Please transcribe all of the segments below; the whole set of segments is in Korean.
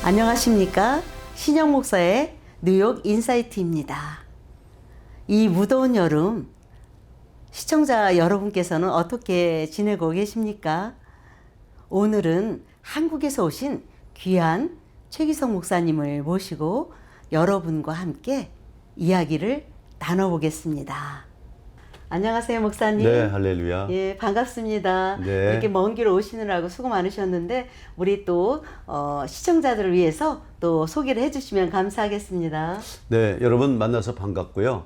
안녕하십니까? 신영 목사의 뉴욕 인사이트입니다. 이 무더운 여름 시청자 여러분께서는 어떻게 지내고 계십니까? 오늘은 한국에서 오신 귀한 최기성 목사님을 모시고 여러분과 함께 이야기를 나눠보겠습니다. 안녕하세요, 목사님. 네, 할렐루야. 예, 반갑습니다. 네. 이렇게 먼 길 오시느라고 수고 많으셨는데 우리 또 시청자들을 위해서 또 소개를 해주시면 감사하겠습니다. 네, 여러분 만나서 반갑고요.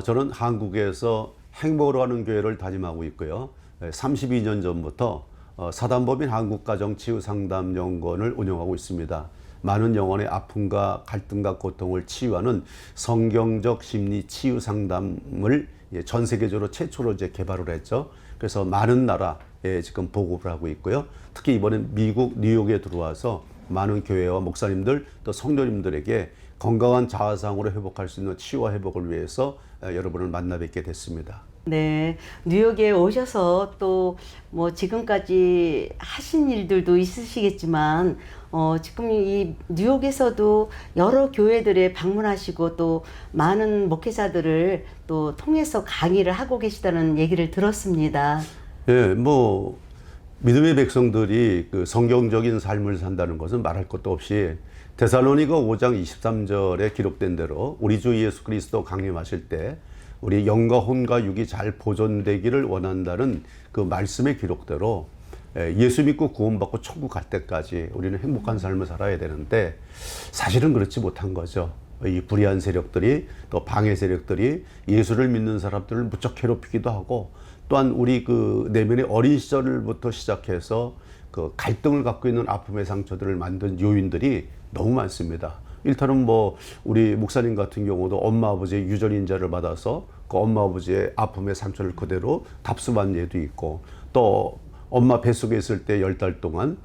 저는 한국에서 행복으로 하는 교회를 다짐하고 있고요. 32년 전부터 사단법인 한국가정치유상담연구원을 운영하고 있습니다. 많은 영혼의 아픔과 갈등과 고통을 치유하는 성경적 심리 치유 상담을 전 세계적으로 최초로 개발을 했죠. 그래서 많은 나라에 지금 보급을 하고 있고요. 특히 이번에 미국 뉴욕에 들어와서 많은 교회와 목사님들 또 성도님들에게 건강한 자아상으로 회복할 수 있는 치유와 회복을 위해서 여러분을 만나 뵙게 됐습니다. 네, 뉴욕에 오셔서 또 뭐 지금까지 하신 일들도 있으시겠지만 지금 이 뉴욕에서도 여러 교회들에 방문하시고 또 많은 목회자들을 또 통해서 강의를 하고 계시다는 얘기를 들었습니다. 예, 뭐 믿음의 백성들이 그 성경적인 삶을 산다는 것은 말할 것도 없이 데살로니가 5장 23절에 기록된 대로 우리 주 예수 그리스도 강림하실 때 우리 영과 혼과 육이 잘 보존되기를 원한다는 그 말씀의 기록대로 예수 믿고 구원받고 천국 갈 때까지 우리는 행복한 삶을 살아야 되는데 사실은 그렇지 못한 거죠. 이 불의한 세력들이 또 방해 세력들이 예수를 믿는 사람들을 무척 괴롭히기도 하고 또한 우리 그 내면의 어린 시절부터 시작해서 그 갈등을 갖고 있는 아픔의 상처들을 만든 요인들이 너무 많습니다. 일단은 뭐 우리 목사님 같은 경우도 엄마 아버지의 유전인자를 받아서 그 엄마 아버지의 아픔의 상처를 그대로 답습한 예도 있고 또 엄마 뱃속에 있을 때 10달 동안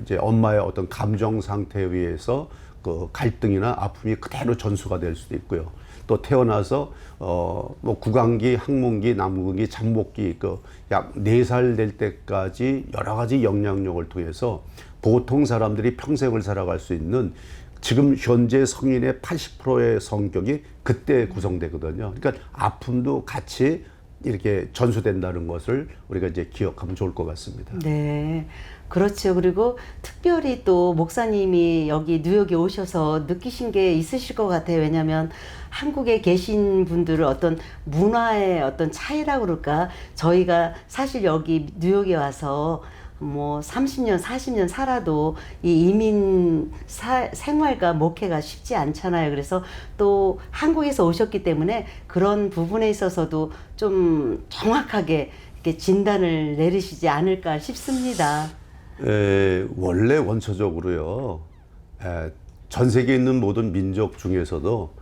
이제 엄마의 어떤 감정 상태에 의해서 그 갈등이나 아픔이 그대로 전수가 될 수도 있고요. 또 태어나서 뭐 구강기, 항문기, 남궁기, 잠복기 그 약 4살 될 때까지 여러 가지 영향력을 통해서 보통 사람들이 평생을 살아갈 수 있는 지금 현재 성인의 80%의 성격이 그때 구성되거든요. 그러니까 아픔도 같이 이렇게 전수된다는 것을 우리가 이제 기억하면 좋을 것 같습니다. 네, 그렇죠. 그리고 특별히 또 목사님이 여기 뉴욕에 오셔서 느끼신 게 있으실 것 같아요. 왜냐하면 한국에 계신 분들은 어떤 문화의 어떤 차이라고 그럴까? 저희가 사실 여기 뉴욕에 와서 뭐 30년, 40년 살아도 이 이민 생활과 목회가 쉽지 않잖아요. 그래서 또 한국에서 오셨기 때문에 그런 부분에 있어서도 좀 정확하게 이렇게 진단을 내리시지 않을까 싶습니다. 원래 원초적으로요. 전 세계에 있는 모든 민족 중에서도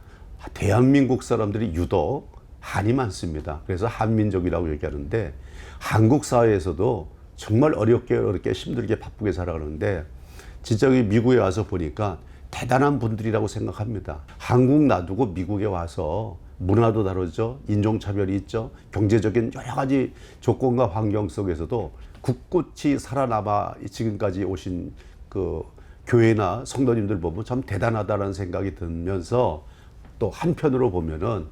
대한민국 사람들이 유독 한이 많습니다. 그래서 한민족이라고 얘기하는데 한국 사회에서도 정말 어렵게 힘들게 바쁘게 살아가는데 진짜 여기 미국에 와서 보니까 대단한 분들이라고 생각합니다. 한국 놔두고 미국에 와서 문화도 다르죠. 인종차별이 있죠. 경제적인 여러 가지 조건과 환경 속에서도 굳굳이 살아남아 지금까지 오신 그 교회나 성도님들 보면 참 대단하다는 생각이 들면서 또 한편으로 보면은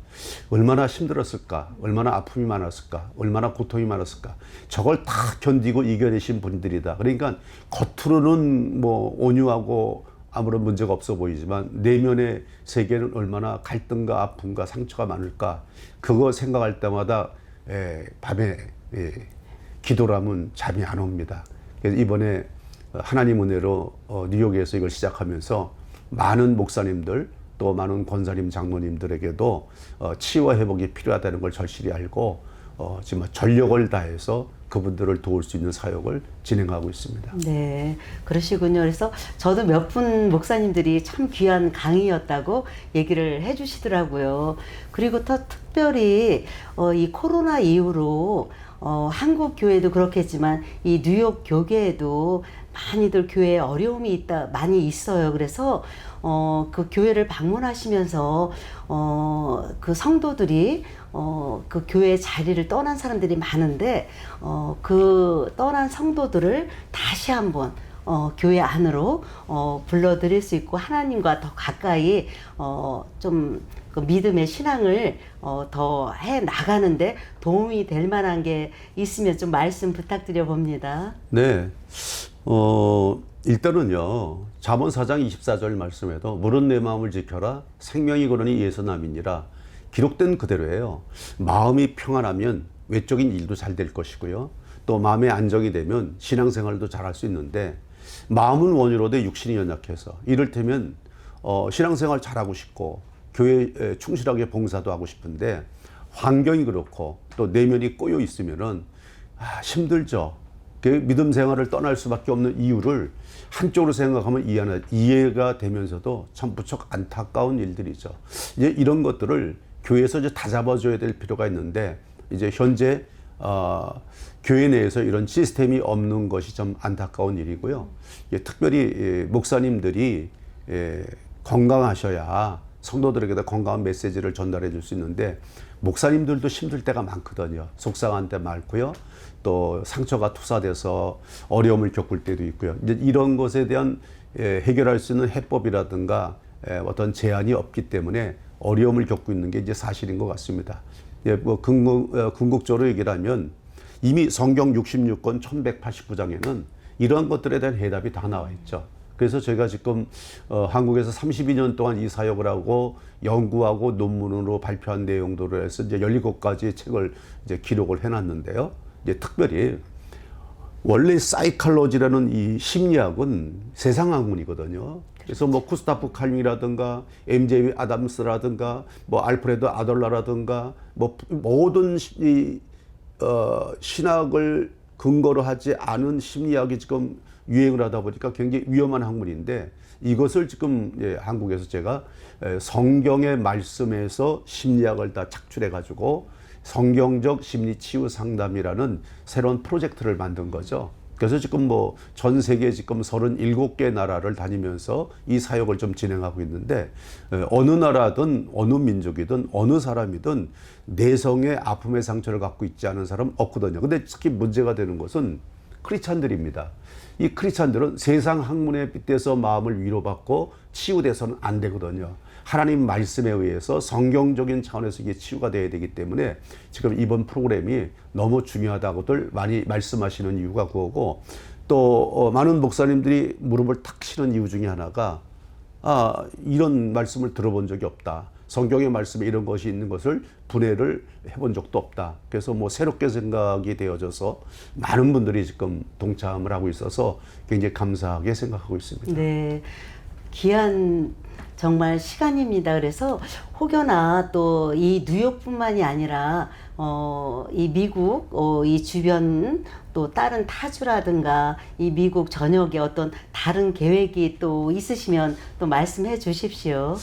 얼마나 힘들었을까, 얼마나 아픔이 많았을까, 얼마나 고통이 많았을까. 저걸 다 견디고 이겨내신 분들이다. 그러니까 겉으로는 뭐 온유하고 아무런 문제가 없어 보이지만 내면의 세계는 얼마나 갈등과 아픔과 상처가 많을까. 그거 생각할 때마다 밤에 기도를 하면 잠이 안 옵니다. 그래서 이번에 하나님 은혜로 뉴욕에서 이걸 시작하면서 많은 목사님들 또 많은 권사님 장로님들에게도 치유와 회복이 필요하다는 걸 절실히 알고 지금 전력을 다해서 그분들을 도울 수 있는 사역을 진행하고 있습니다. 네, 그러시군요. 그래서 저도 몇 분 목사님들이 참 귀한 강의였다고 얘기를 해주시더라고요. 그리고 더 특별히 이 코로나 이후로 한국 교회도 그렇겠지만 이 뉴욕 교계에도 많이들 교회에 어려움이 많이 있어요. 그래서 그 교회를 방문하시면서 그 성도들이 그 교회 자리를 떠난 사람들이 많은데 그 떠난 성도들을 다시 한번 교회 안으로 불러들일 수 있고 하나님과 더 가까이 좀 그 믿음의 신앙을 더 해 나가는데 도움이 될 만한 게 있으면 좀 말씀 부탁드려 봅니다. 네. 일단은요, 잠언 4장 24절 말씀에도 물은 내 마음을 지켜라 생명이 거느니 예서남이니라 기록된 그대로예요. 마음이 평안하면 외적인 일도 잘 될 것이고요. 또 마음의 안정이 되면 신앙생활도 잘할 수 있는데 마음은 원유로되 육신이 연약해서 이를테면 신앙생활 잘하고 싶고 교회에 충실하게 봉사도 하고 싶은데 환경이 그렇고 또 내면이 꼬여 있으면은 힘들죠. 그 믿음 생활을 떠날 수밖에 없는 이유를 한쪽으로 생각하면 이해가 되면서도 참 무척 안타까운 일들이죠. 이제 이런 것들을 교회에서 이제 다 잡아줘야 될 필요가 있는데 이제 현재 교회 내에서 이런 시스템이 없는 것이 좀 안타까운 일이고요. 특별히 목사님들이 건강하셔야 성도들에게도 건강한 메시지를 전달해 줄 수 있는데 목사님들도 힘들 때가 많거든요. 속상한 때 많고요. 또 상처가 투사돼서 어려움을 겪을 때도 있고요. 이제 이런 것에 대한 해결할 수 있는 해법이라든가 어떤 제한이 없기 때문에 어려움을 겪고 있는 게 이제 사실인 것 같습니다. 뭐 궁극적으로 얘기를 하면 이미 성경 66권 1189장에는 이러한 것들에 대한 해답이 다 나와 있죠. 그래서 제가 지금 한국에서 32년 동안 이 사역을 하고 연구하고 논문으로 발표한 내용들을 해서 이제 17가지의 책을 이제 기록을 해놨는데요. 이제 특별히 원래 사이칼로지라는 이 심리학은 세상 학문이거든요. 그래서 뭐 구스타프 칼융이라든가 MJ 아담스라든가 뭐 알프레드 아덜러라든가 뭐 모든 신학을 근거로 하지 않은 심리학이 지금 유행을 하다 보니까 굉장히 위험한 학문인데 이것을 지금 한국에서 제가 성경의 말씀에서 심리학을 다 착출해 가지고 성경적 심리치유 상담이라는 새로운 프로젝트를 만든 거죠. 그래서 지금 뭐 전 세계 지금 37개 나라를 다니면서 이 사역을 좀 진행하고 있는데 어느 나라든 어느 민족이든 어느 사람이든 내성의 아픔의 상처를 갖고 있지 않은 사람은 없거든요. 근데 특히 문제가 되는 것은 크리스찬들입니다. 이 크리스찬들은 세상 학문에 빗대서 마음을 위로받고 치유돼서는 안 되거든요. 하나님 말씀에 의해서 성경적인 차원에서 이게 치유가 돼야 되기 때문에 지금 이번 프로그램이 너무 중요하다고들 많이 말씀하시는 이유가 그거고 또 많은 목사님들이 무릎을 탁 치는 이유 중에 하나가 이런 말씀을 들어본 적이 없다. 성경의 말씀에 이런 것이 있는 것을 분해를 해본 적도 없다. 그래서 뭐 새롭게 생각이 되어져서 많은 분들이 지금 동참을 하고 있어서 굉장히 감사하게 생각하고 있습니다. 네, 귀한 정말 시간입니다. 그래서 혹여나 또 이 뉴욕뿐만이 아니라 이 미국 이 주변 또 다른 타주라든가 이 미국 전역에 어떤 다른 계획이 또 있으시면 또 말씀해 주십시오.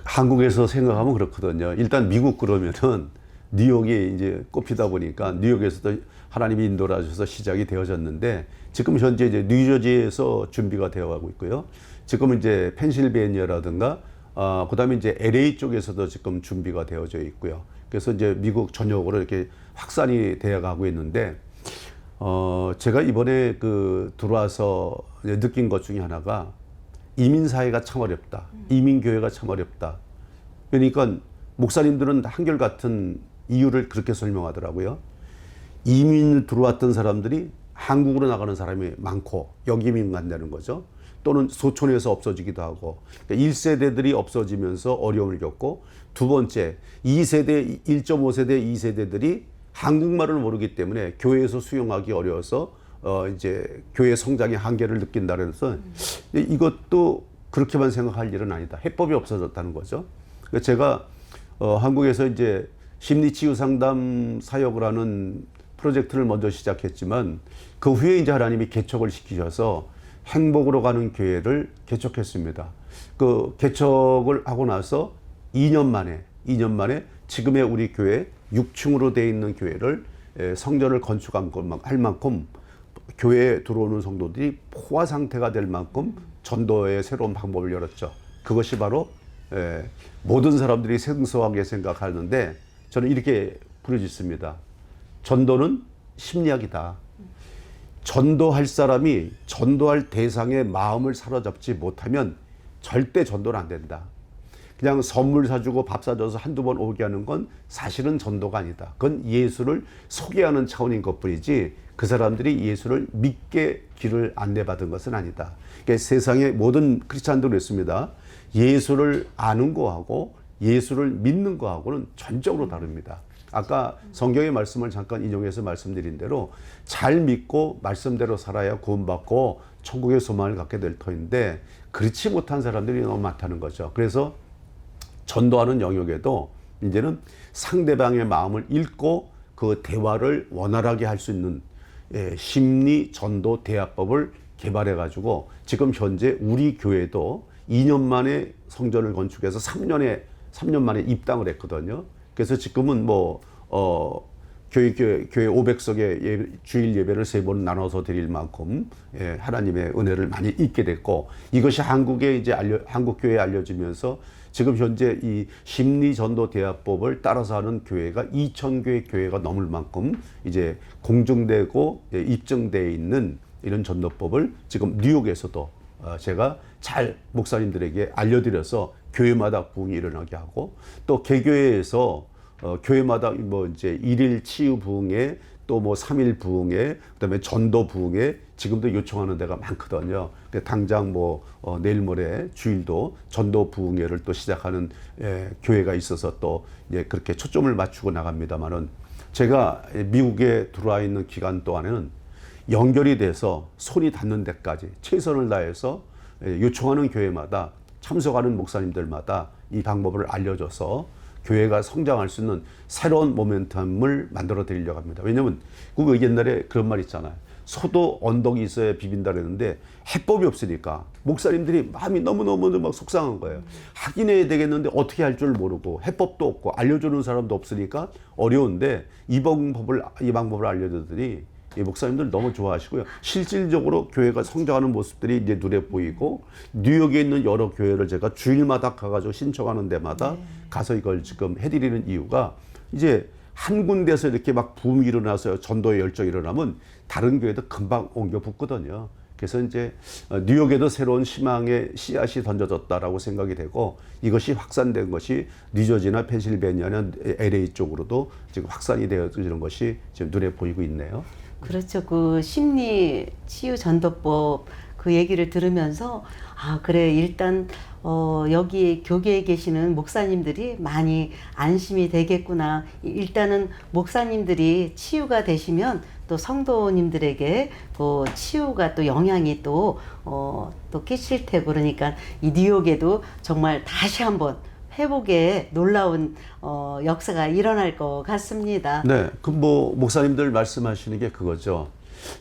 한국에서 생각하면 그렇거든요. 일단 미국 그러면은 뉴욕이 이제 꼽히다 보니까 뉴욕에서도 하나님이 인도를 하셔서 시작이 되어졌는데 지금 현재 이제 뉴저지에서 준비가 되어 가고 있고요. 지금 이제 펜실베니아라든가 그다음에 이제 LA 쪽에서도 지금 준비가 되어져 있고요. 그래서 이제 미국 전역으로 이렇게 확산이 되어 가고 있는데 제가 이번에 들어와서 느낀 것 중에 하나가 이민 사회가 참 어렵다. 이민 교회가 참 어렵다. 그러니까 목사님들은 한결같은 이유를 그렇게 설명하더라고요. 이민 들어왔던 사람들이 한국으로 나가는 사람이 많고 역이민 간다는 거죠. 또는 소촌에서 없어지기도 하고 그러니까 1세대들이 없어지면서 어려움을 겪고 두 번째 2세대, 1.5세대, 2세대들이 한국말을 모르기 때문에 교회에서 수용하기 어려워서 이제 교회 성장의 한계를 느낀다 그래서 이것도 그렇게만 생각할 일은 아니다. 해법이 없어졌다는 거죠. 그러니까 제가 한국에서 이제 심리치유 상담 사역을 하는 프로젝트를 먼저 시작했지만 그 후에 이제 하나님이 개척을 시키셔서 행복으로 가는 교회를 개척했습니다. 그 개척을 하고 나서 2년 만에 지금의 우리 교회 6층으로 되어 있는 교회를 성전을 건축할 만큼 교회에 들어오는 성도들이 포화 상태가 될 만큼 전도의 새로운 방법을 열었죠. 그것이 바로 모든 사람들이 생소하게 생각하는데 저는 이렇게 부르짖습니다. 전도는 심리학이다. 전도할 사람이 전도할 대상의 마음을 사로잡지 못하면 절대 전도는 안 된다. 그냥 선물 사주고 밥 사줘서 한두 번 오게 하는 건 사실은 전도가 아니다. 그건 예수를 소개하는 차원인 것뿐이지 그 사람들이 예수를 믿게 길을 안내받은 것은 아니다. 그러니까 세상의 모든 크리스찬들은 그렇습니다. 예수를 아는 거하고 예수를 믿는 거하고는 전적으로 다릅니다. 아까 성경의 말씀을 잠깐 인용해서 말씀드린 대로 잘 믿고 말씀대로 살아야 구원받고 천국의 소망을 갖게 될 터인데 그렇지 못한 사람들이 너무 많다는 거죠. 그래서 전도하는 영역에도 이제는 상대방의 마음을 읽고 그 대화를 원활하게 할 수 있는 심리 전도 대화법을 개발해 가지고 지금 현재 우리 교회도 2년 만에 성전을 건축해서 3년 만에 입당을 했거든요. 그래서 지금은 교회 500석의 주일 예배를 3번 나눠서 드릴 만큼 하나님의 은혜를 많이 잊게 됐고 이것이 한국에 이제 한국 교회에 알려지면서 지금 현재 이 심리 전도 대화법을 따라서 하는 교회가 2,000개의 교회가 넘을 만큼 이제 공증되고 입증되어 있는 이런 전도법을 지금 뉴욕에서도 제가 잘 목사님들에게 알려드려서 교회마다 부흥이 일어나게 하고 또 개교회에서 교회마다 이제 1일 치유 부흥회 또 3일 부흥회 그다음에 전도 부흥회 지금도 요청하는 데가 많거든요. 당장 내일 모레 주일도 전도 부흥회를 또 시작하는 교회가 있어서 또 이제 그렇게 초점을 맞추고 나갑니다만은 제가 미국에 들어와 있는 기간 동안에는 연결이 돼서 손이 닿는 데까지 최선을 다해서 요청하는 교회마다 참석하는 목사님들마다 이 방법을 알려줘서 교회가 성장할 수 있는 새로운 모멘텀을 만들어 드리려고 합니다. 왜냐하면 그 옛날에 그런 말 있잖아요. 소도 언덕이 있어야 비빈다 그랬는데 해법이 없으니까 목사님들이 마음이 너무너무 막 속상한 거예요. 하긴 해야 되겠는데 어떻게 할 줄 모르고 해법도 없고 알려주는 사람도 없으니까 어려운데 이 방법을 알려주더니 이 목사님들 너무 좋아하시고요. 실질적으로 교회가 성장하는 모습들이 이제 눈에 보이고 뉴욕에 있는 여러 교회를 제가 주일마다 가가지고 신청하는 데마다 가서 이걸 지금 해드리는 이유가 이제 한 군데서 이렇게 막 붐이 일어나서 전도의 열정이 일어나면 다른 교회도 금방 옮겨 붙거든요. 그래서 이제 뉴욕에도 새로운 희망의 씨앗이 던져졌다라고 생각이 되고 이것이 확산된 것이 뉴저지나 펜실베니아나 LA 쪽으로도 지금 확산이 되어지는 것이 지금 눈에 보이고 있네요. 그렇죠. 그 심리 치유 전도법 그 얘기를 들으면서 그래 일단 여기 교계에 계시는 목사님들이 많이 안심이 되겠구나. 일단은 목사님들이 치유가 되시면 또 성도님들에게 그 치유가 또 영향이 또 끼칠 테고 그러니까 이 뉴욕에도 정말 다시 한번 회복의 놀라운 역사가 일어날 것 같습니다. 네, 그 목사님들 말씀하시는 게 그거죠.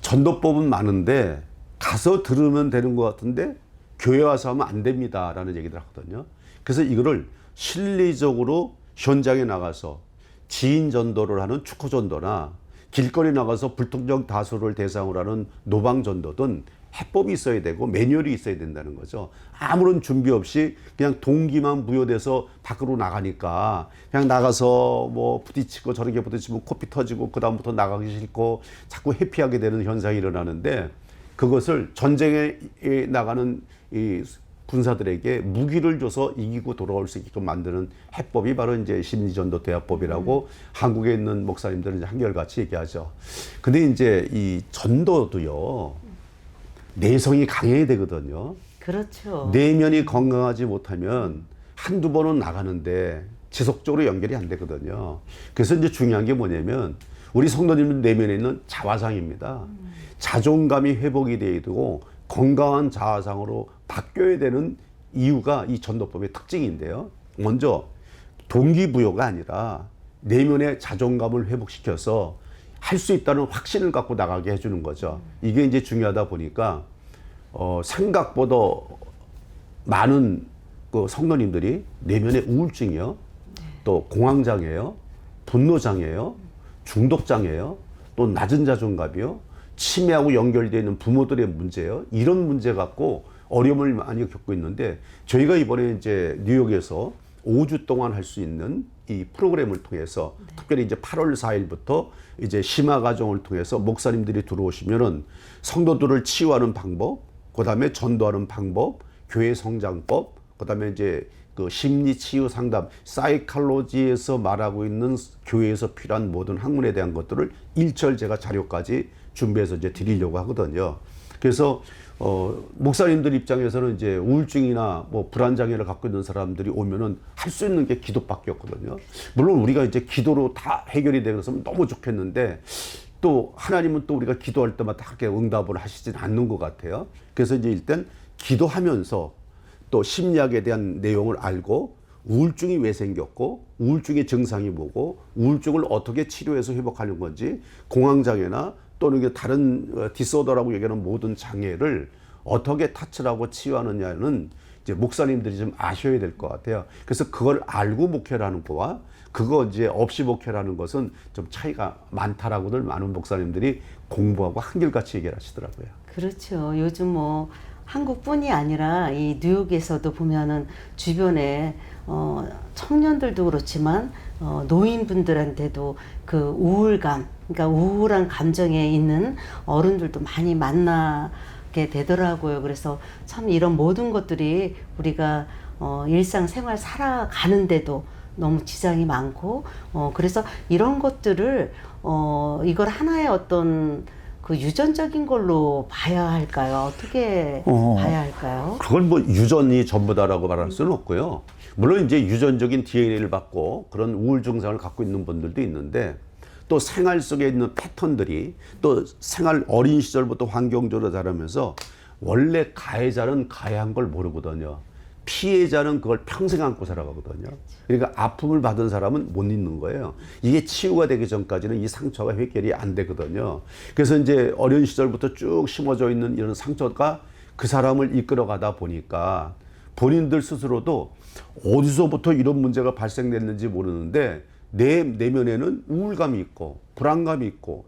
전도법은 많은데 가서 들으면 되는 것 같은데 교회 와서 하면 안 됩니다라는 얘기들 하거든요. 그래서 이거를 실리적으로 현장에 나가서 지인 전도를 하는 축구 전도나 길거리 나가서 불특정 다수를 대상으로 하는 노방 전도든 해법이 있어야 되고 매뉴얼이 있어야 된다는 거죠. 아무런 준비 없이 그냥 동기만 부여돼서 밖으로 나가니까 그냥 나가서 부딪히고 저렇게 부딪히면 코피 터지고 그다음부터 나가기 싫고 자꾸 회피하게 되는 현상이 일어나는데 그것을 전쟁에 나가는 이 군사들에게 무기를 줘서 이기고 돌아올 수 있게끔 만드는 해법이 바로 이제 심리전도 대화법이라고 한국에 있는 목사님들은 한결같이 얘기하죠. 근데 이제 이 전도도요. 내성이 강해야 되거든요. 그렇죠. 내면이 건강하지 못하면 한두 번은 나가는데 지속적으로 연결이 안 되거든요. 그래서 이제 중요한 게 뭐냐면 우리 성도님들 내면에 있는 자화상입니다. 자존감이 회복이 돼야 되고 건강한 자화상으로 바뀌어야 되는 이유가 이 전도법의 특징인데요. 먼저 동기부여가 아니라 내면의 자존감을 회복시켜서 할 수 있다는 확신을 갖고 나가게 해주는 거죠. 이게 이제 중요하다 보니까 생각보다 많은 그 성도님들이 내면의 우울증이요, 또 공황장애요, 분노장애요, 중독장애요, 또 낮은 자존감이요, 치매하고 연결되어 있는 부모들의 문제요. 이런 문제 갖고 어려움을 많이 겪고 있는데 저희가 이번에 이제 뉴욕에서 5주 동안 할 수 있는 이 프로그램을 통해서 특별히 이제 8월 4일부터 이제 심화 과정을 통해서 목사님들이 들어오시면은 성도들을 치유하는 방법, 그다음에 전도하는 방법, 교회 성장법, 그다음에 이제 그 심리 치유 상담, 사이칼로지에서 말하고 있는 교회에서 필요한 모든 학문에 대한 것들을 일절 제가 자료까지 준비해서 이제 드리려고 하거든요. 그래서 목사님들 입장에서는 이제 우울증이나 뭐 불안 장애를 갖고 있는 사람들이 오면은 할 수 있는 게 기도밖에 없거든요. 물론 우리가 이제 기도로 다 해결이 되었으면 너무 좋겠는데 또 하나님은 또 우리가 기도할 때마다 그렇게 응답을 하시진 않는 것 같아요. 그래서 이제 일단 기도하면서 또 심리학에 대한 내용을 알고 우울증이 왜 생겼고 우울증의 증상이 뭐고 우울증을 어떻게 치료해서 회복하는 건지 공황장애나 또는 다른 디소더라고 얘기하는 모든 장애를 어떻게 타치를 하고 치유하느냐는 이제 목사님들이 좀 아셔야 될 것 같아요. 그래서 그걸 알고 목회를 하는 거와 그거 이제 없이 목회를 하는 것은 좀 차이가 많다라고들 많은 목사님들이 공부하고 한결같이 얘기를 하시더라고요. 그렇죠. 요즘 뭐 한국뿐이 아니라 이 뉴욕에서도 보면은 주변에 청년들도 그렇지만 노인분들한테도 그 우울감, 그러니까 우울한 감정에 있는 어른들도 많이 만나게 되더라고요. 그래서 참 이런 모든 것들이 우리가 일상생활 살아가는데도 너무 지장이 많고 그래서 이런 것들을 이걸 하나의 어떤 그 유전적인 걸로 봐야 할까요? 어떻게 봐야 할까요? 그건 뭐 유전이 전부다라고 말할 수는 없고요. 물론 이제 유전적인 DNA를 받고 그런 우울 증상을 갖고 있는 분들도 있는데 또 생활 속에 있는 패턴들이 또 생활 어린 시절부터 환경적으로 자라면서 원래 가해자는 가해한 걸 모르거든요. 피해자는 그걸 평생 안고 살아가거든요. 그러니까 아픔을 받은 사람은 못 잊는 거예요. 이게 치유가 되기 전까지는 이 상처가 해결이 안 되거든요. 그래서 이제 어린 시절부터 쭉 심어져 있는 이런 상처가 그 사람을 이끌어가다 보니까 본인들 스스로도 어디서부터 이런 문제가 발생됐는지 모르는데 내 내면에는 우울감이 있고 불안감이 있고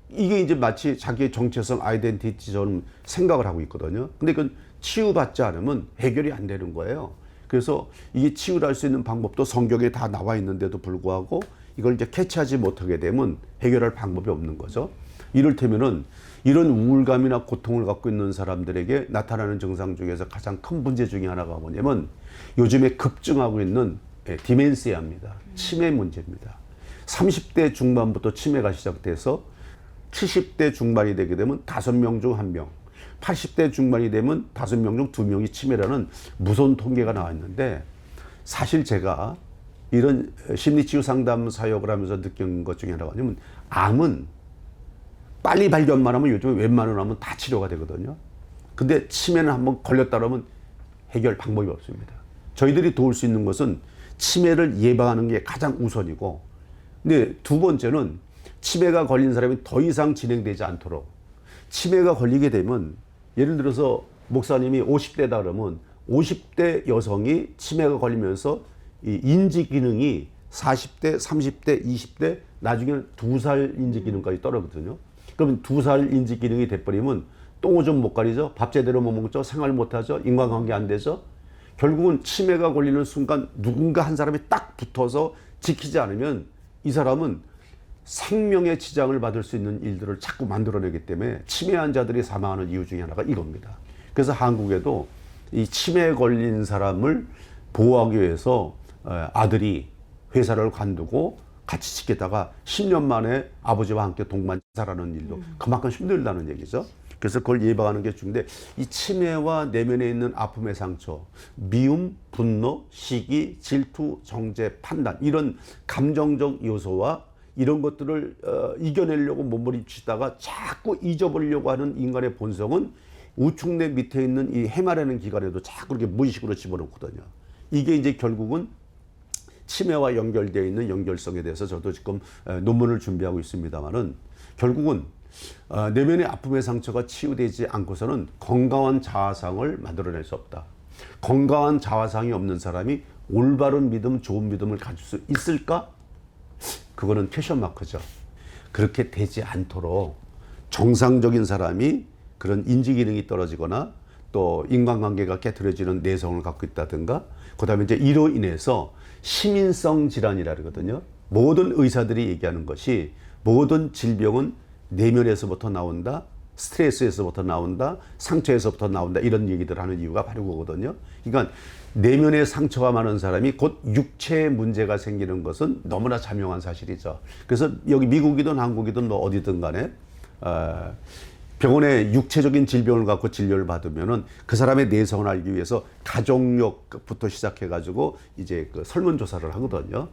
이게 이제 마치 자기의 정체성 아이덴티티처럼 생각을 하고 있거든요. 근데 그건 치유받지 않으면 해결이 안 되는 거예요. 그래서 이게 치유를 할 수 있는 방법도 성경에 다 나와 있는데도 불구하고 이걸 이제 캐치하지 못하게 되면 해결할 방법이 없는 거죠. 이를테면은 이런 우울감이나 고통을 갖고 있는 사람들에게 나타나는 증상 중에서 가장 큰 문제 중에 하나가 뭐냐면 요즘에 급증하고 있는 디멘시아입니다. 치매 문제입니다. 30대 중반부터 치매가 시작돼서 70대 중반이 되게 되면 5명 중 1명, 80대 중반이 되면 5명 중 2명이 치매라는 무서운 통계가 나와 있는데 사실 제가 이런 심리치유 상담 사역을 하면서 느낀 것 중에 하나가 뭐냐면 암은 빨리 발견만 하면 요즘에 웬만하면 하면 다 치료가 되거든요. 근데 치매는 한번 걸렸다 그러면 해결 방법이 없습니다. 저희들이 도울 수 있는 것은 치매를 예방하는 게 가장 우선이고 근데 두 번째는 치매가 걸린 사람이 더 이상 진행되지 않도록 치매가 걸리게 되면 예를 들어서 목사님이 50대다 그러면 50대 여성이 치매가 걸리면서 이 인지 기능이 40대, 30대, 20대 나중에는 2살 인지 기능까지 떨어지거든요. 그러면 2살 인지 기능이 돼버리면 똥오줌 못 가리죠. 밥 제대로 못 먹죠. 생활 못 하죠. 인간관계 안 되죠. 결국은 치매가 걸리는 순간 누군가 한 사람이 딱 붙어서 지키지 않으면 이 사람은 생명의 지장을 받을 수 있는 일들을 자꾸 만들어내기 때문에 치매 환자들이 사망하는 이유 중에 하나가 이겁니다. 그래서 한국에도 이 치매에 걸린 사람을 보호하기 위해서 아들이 회사를 관두고 같이 지키다가 10년 만에 아버지와 함께 동반 자살하는 일도 그만큼 힘들다는 얘기죠. 그래서 그걸 예방하는 게 중요한데 이 치매와 내면에 있는 아픔의 상처, 미움, 분노, 시기, 질투, 정죄, 판단 이런 감정적 요소와 이런 것들을 이겨내려고 몸부림치다가 자꾸 잊어버리려고 하는 인간의 본성은 우측내 밑에 있는 이 해마라는 기관에도 자꾸 이렇게 무의식으로 집어넣거든요. 이게 이제 결국은 치매와 연결되어 있는 연결성에 대해서 저도 지금 논문을 준비하고 있습니다만은 결국은 내면의 아픔의 상처가 치유되지 않고서는 건강한 자아상을 만들어낼 수 없다. 건강한 자아상이 없는 사람이 올바른 믿음, 좋은 믿음을 가질 수 있을까? 그거는 퀘션 마크죠. 그렇게 되지 않도록 정상적인 사람이 그런 인지 기능이 떨어지거나 또 인간관계가 깨트려지는 내성을 갖고 있다든가, 그다음에 이제 이로 인해서 시민성 질환이라 그러거든요. 모든 의사들이 얘기하는 것이 모든 질병은 내면에서부터 나온다, 스트레스에서부터 나온다, 상처에서부터 나온다, 이런 얘기들 하는 이유가 바로 그거거든요. 그러니까 내면에 상처가 많은 사람이 곧 육체에 문제가 생기는 것은 너무나 자명한 사실이죠. 그래서 여기 미국이든 한국이든 뭐 어디든 간에 병원에 육체적인 질병을 갖고 진료를 받으면은 그 사람의 내성을 알기 위해서 가족력부터 시작해가지고 이제 그 설문조사를 하거든요.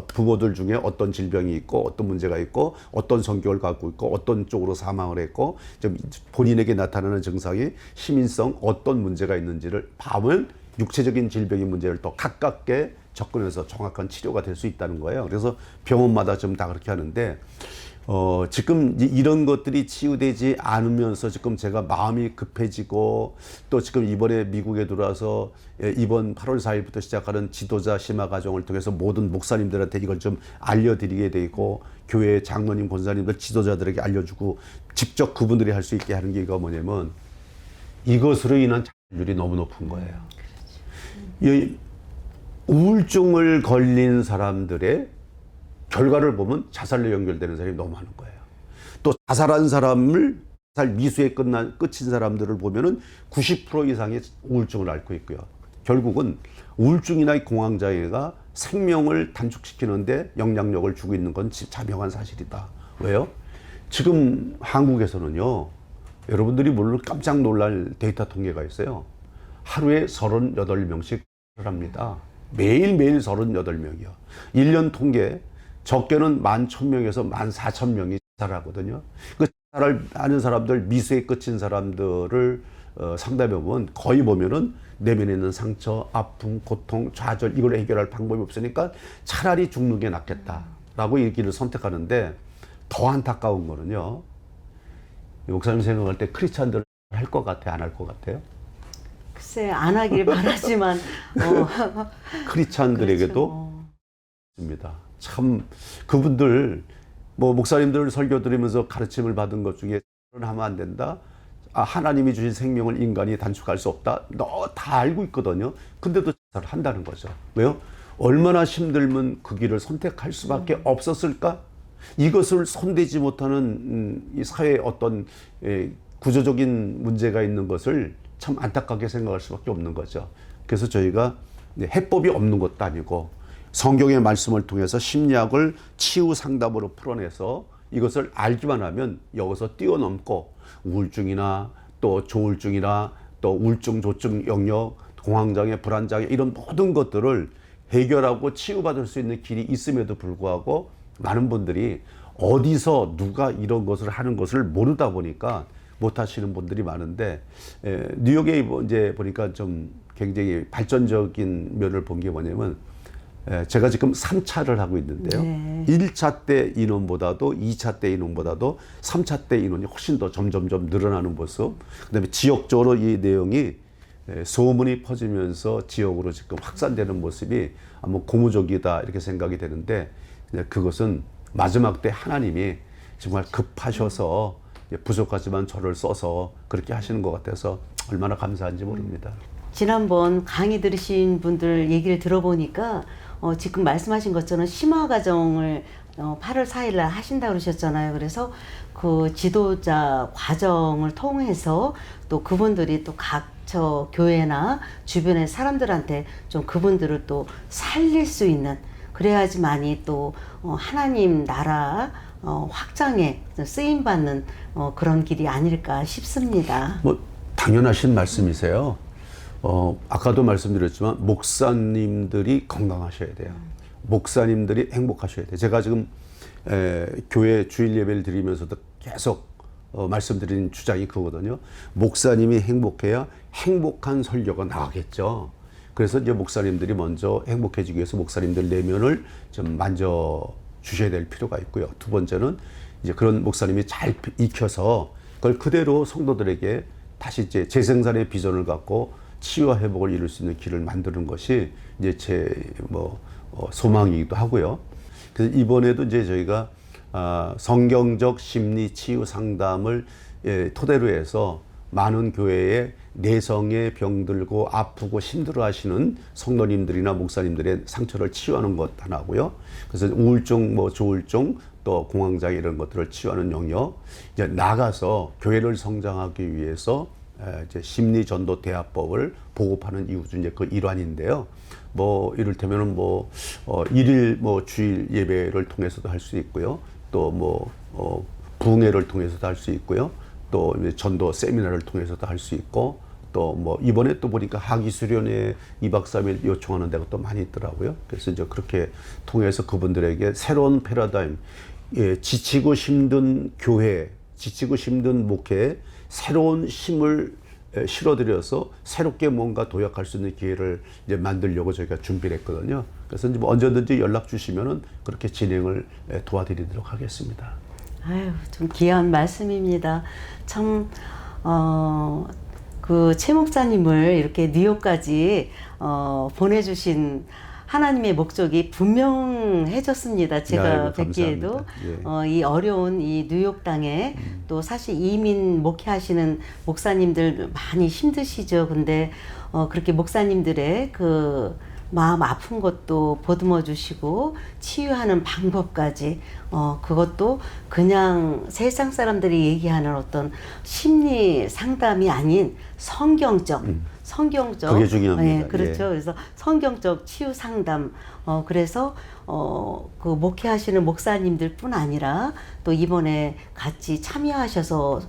부모들 중에 어떤 질병이 있고 어떤 문제가 있고 어떤 성격을 갖고 있고 어떤 쪽으로 사망을 했고 좀 본인에게 나타나는 증상이 시민성 어떤 문제가 있는지를 봐면 육체적인 질병의 문제를 더 가깝게 접근해서 정확한 치료가 될 수 있다는 거예요. 그래서 병원마다 좀 다 그렇게 하는데 지금 이런 것들이 치유되지 않으면서 지금 제가 마음이 급해지고 또 지금 이번에 미국에 들어와서 이번 8월 4일부터 시작하는 지도자 심화 과정을 통해서 모든 목사님들한테 이걸 좀 알려드리게 되고 교회 장로님, 권사님들, 지도자들에게 알려주고 직접 그분들이 할 수 있게 하는 게 이거 뭐냐면 이것으로 인한 자살률이 너무 높은 거예요. 이 우울증을 걸린 사람들의 결과를 보면 자살로 연결되는 사람이 너무 많은 거예요. 또 자살한 사람을 자살 미수에 끝인 사람들을 보면은 90% 이상의 우울증을 앓고 있고요. 결국은 우울증이나 공황장애가 생명을 단축시키는데 영향력을 주고 있는 건 자명한 사실이다. 왜요? 지금 한국에서는요, 여러분들이 물론 깜짝 놀랄 데이터 통계가 있어요. 하루에 38명씩 합니다. 매일매일 38명이요. 1년 통계 적게는 11,000명에서 14,000명이 자살하거든요. 그 자살을 하는 사람들, 미수에 끝인 사람들을 상담해보면 거의 보면은 내면에 있는 상처, 아픔, 고통, 좌절 이걸 해결할 방법이 없으니까 차라리 죽는 게 낫겠다라고 이 길을 선택하는데 더 안타까운 거는요. 목사님 생각할 때 크리스찬들 할 것 같아요? 안 할 것 같아요? 글쎄 안 하길 바라지만 크리스찬들에게도 있습니다. 참 그분들 뭐 목사님들 설교 들으면서 가르침을 받은 것 중에 하면 안 된다. 하나님이 주신 생명을 인간이 단축할 수 없다. 너 다 알고 있거든요. 근데도 한다는 거죠. 왜요? 얼마나 힘들면 그 길을 선택할 수밖에 없었을까? 이것을 손대지 못하는 이 사회에 어떤 구조적인 문제가 있는 것을 참 안타깝게 생각할 수밖에 없는 거죠. 그래서 저희가 해법이 없는 것도 아니고 성경의 말씀을 통해서 심리학을 치유 상담으로 풀어내서 이것을 알기만 하면 여기서 뛰어넘고 우울증이나 또 조울증이나 또 우울증, 조증 영역, 공황장애, 불안장애 이런 모든 것들을 해결하고 치유받을 수 있는 길이 있음에도 불구하고 많은 분들이 어디서 누가 이런 것을 하는 것을 모르다 보니까 못 하시는 분들이 많은데 뉴욕에 이제 보니까 좀 굉장히 발전적인 면을 본 게 뭐냐면 제가 지금 3차를 하고 있는데요. 네. 1차 때 인원보다도 2차 때 인원보다도 3차 때 인원이 훨씬 더 점점점 늘어나는 모습. 그다음에 지역적으로 이 내용이 소문이 퍼지면서 지역으로 지금 확산되는 모습이 아마 고무적이다 이렇게 생각이 되는데 그것은 마지막 때 하나님이 정말 급하셔서 부족하지만 저를 써서 그렇게 하시는 것 같아서 얼마나 감사한지 모릅니다. 지난번 강의 들으신 분들 얘기를 들어보니까 지금 말씀하신 것처럼 심화 과정을 8월 4일 날 하신다고 그러셨잖아요. 그래서 그 지도자 과정을 통해서 또 그분들이 또 각처 교회나 주변의 사람들한테 좀 그분들을 또 살릴 수 있는 그래야지만이 또 하나님 나라 확장에 쓰임받는 그런 길이 아닐까 싶습니다. 뭐 당연하신 말씀이세요. 아까도 말씀드렸지만 목사님들이 건강하셔야 돼요. 목사님들이 행복하셔야 돼요. 제가 지금 교회 주일 예배를 드리면서도 계속 말씀드린 주장이 그거거든요. 목사님이 행복해야 행복한 설교가 나가겠죠. 그래서 이제 목사님들이 먼저 행복해지기 위해서 목사님들 내면을 좀 만져 주셔야 될 필요가 있고요. 두 번째는 이제 그런 목사님이 잘 익혀서 그걸 그대로 성도들에게 다시 이제 재생산의 비전을 갖고 치유와 회복을 이룰 수 있는 길을 만드는 것이 이제 제 소망이기도 하고요. 그래서 이번에도 이제 저희가 성경적 심리 치유 상담을 토대로 해서 많은 교회에 내성의 병들고 아프고 힘들어하시는 성도님들이나 목사님들의 상처를 치유하는 것 하나고요. 그래서 우울증, 조울증, 또 공황장애 이런 것들을 치유하는 영역. 이제 나가서 교회를 성장하기 위해서 이제 심리전도 대화법을 보급하는 이유 중에 그 일환인데요. 이를테면은 일일 주일 예배를 통해서도 할 수 있고요. 또 부흥회를 통해서도 할 수 있고요. 또 전도 세미나를 통해서도 할 수 있고, 또 이번에 또 보니까 학위 수련회 2박 3일 요청하는 데가 또 많이 있더라고요. 그래서 이제 그렇게 통해서 그분들에게 새로운 패러다임, 지치고 힘든 교회, 지치고 힘든 목회에 새로운 힘을 실어들여서 새롭게 뭔가 도약할 수 있는 기회를 이제 만들려고 저희가 준비를 했거든요. 그래서 이제 언제든지 연락 주시면은 그렇게 진행을 도와드리도록 하겠습니다. 아유, 좀 귀한 말씀입니다. 참, 그 최 목사님을 이렇게 뉴욕까지 보내주신 하나님의 목적이 분명해졌습니다. 제가 뵙기에도 이 어려운 이 뉴욕 땅에 또 사실 이민 목회하시는 목사님들 많이 힘드시죠. 근데 그렇게 목사님들의 그 마음 아픈 것도 보듬어 주시고 치유하는 방법까지 그것도 그냥 세상 사람들이 얘기하는 어떤 심리 상담이 아닌 성경적 그게 중요합니다. 네, 그렇죠. 그래서 성경적 치유 상담 그래서 그 목회하시는 목사님들뿐 아니라 또 이번에 같이 참여하셔서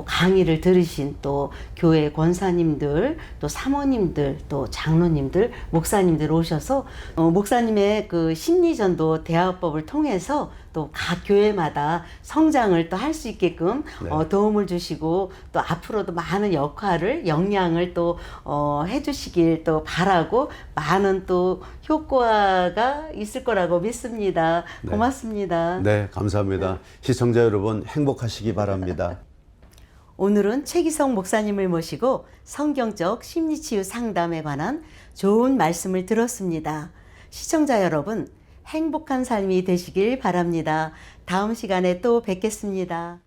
강의를 들으신 또 교회 권사님들, 또 사모님들, 또 장로님들, 목사님들 오셔서 목사님의 그 심리전도 대화법을 통해서 또 각 교회마다 성장을 또 할 수 있게끔 도움을 주시고 또 앞으로도 많은 역할을 역량을 또 해주시길 또 바라고 많은 또 효과가 있을 거라고 믿습니다. 네. 고맙습니다. 네, 감사합니다. 시청자 여러분 행복하시기 바랍니다. 오늘은 최기성 목사님을 모시고 성경적 심리치유 상담에 관한 좋은 말씀을 들었습니다. 시청자 여러분, 행복한 삶이 되시길 바랍니다. 다음 시간에 또 뵙겠습니다.